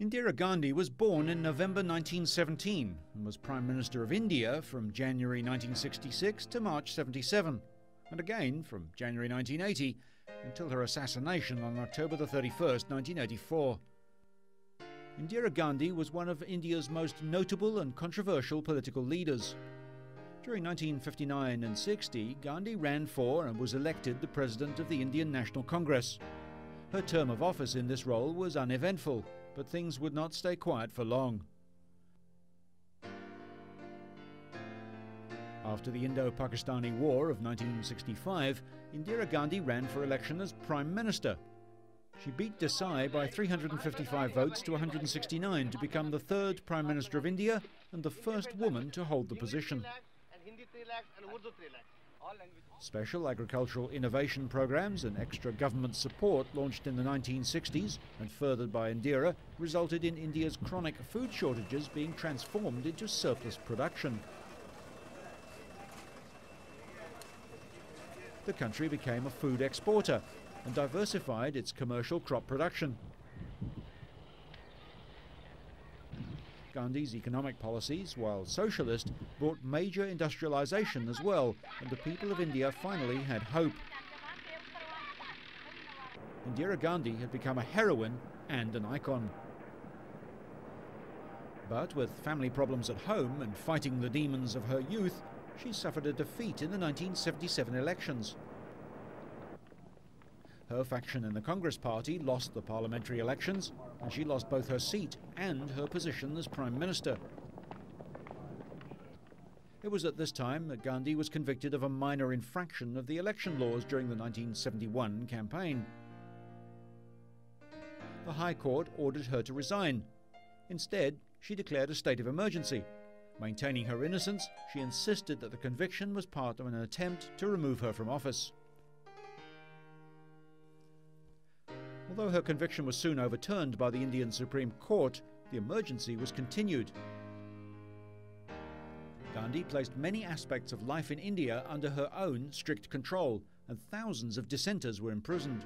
Indira Gandhi was born in November 1917 and was Prime Minister of India from January 1966 to March 77, and again from January 1980 until her assassination on October 31st, 1984. Indira Gandhi was one of India's most notable and controversial political leaders. During 1959 and 60, Gandhi ran for and was elected the President of the Indian National Congress. Her term of office in this role was uneventful, but things would not stay quiet for long. After the Indo-Pakistani War of 1965, Indira Gandhi ran for election as Prime Minister. She beat Desai by 355 votes to 169 to become the third Prime Minister of India and the first woman to hold the position. Special agricultural innovation programs and extra government support launched in the 1960s and furthered by Indira resulted in India's chronic food shortages being transformed into surplus production. The country became a food exporter and diversified its commercial crop production. Gandhi's economic policies, while socialist, brought major industrialization as well, and the people of India finally had hope. Indira Gandhi had become a heroine and an icon. But with family problems at home and fighting the demons of her youth, she suffered a defeat in the 1977 elections. Her faction in the Congress Party lost the parliamentary elections, and she lost both her seat and her position as Prime Minister. It was at this time that Gandhi was convicted of a minor infraction of the election laws during the 1971 campaign. The High Court ordered her to resign. Instead, she declared a state of emergency. Maintaining her innocence, she insisted that the conviction was part of an attempt to remove her from office. Although her conviction was soon overturned by the Indian Supreme Court, the emergency was continued. Gandhi placed many aspects of life in India under her own strict control, and thousands of dissenters were imprisoned.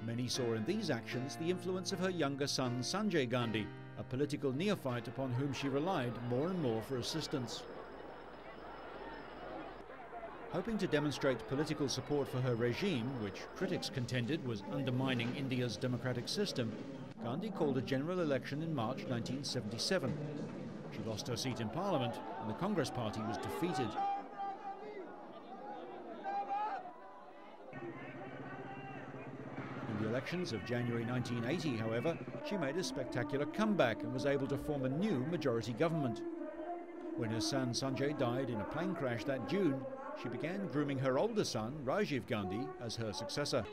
Many saw in these actions the influence of her younger son Sanjay Gandhi, a political neophyte upon whom she relied more and more for assistance. Hoping to demonstrate political support for her regime, which critics contended was undermining India's democratic system, Gandhi called a general election in March 1977. She lost her seat in Parliament, and the Congress Party was defeated. In the elections of January 1980, however, she made a spectacular comeback and was able to form a new majority government. When her son Sanjay died in a plane crash that June, she began grooming her older son, Rajiv Gandhi, as her successor.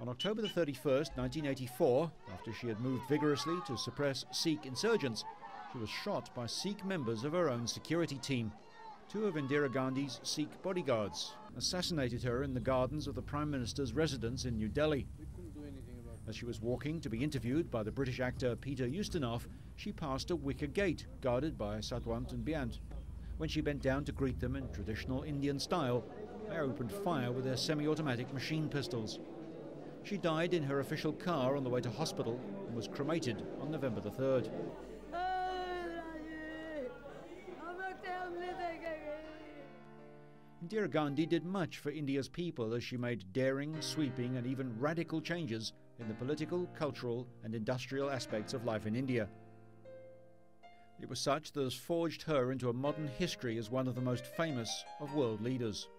On October 31st, 1984, after she had moved vigorously to suppress Sikh insurgents, she was shot by Sikh members of her own security team. Two of Indira Gandhi's Sikh bodyguards assassinated her in the gardens of the Prime Minister's residence in New Delhi. As she was walking to be interviewed by the British actor Peter Ustinov, she passed a wicker gate guarded by Satwant and Beyant. When she bent down to greet them in traditional Indian style, they opened fire with their semi-automatic machine pistols. She died in her official car on the way to hospital and was cremated on November the 3rd. Indira Gandhi did much for India's people as she made daring, sweeping and even radical changes in the political, cultural and industrial aspects of life in India. It was such that has forged her into a modern history as one of the most famous of world leaders.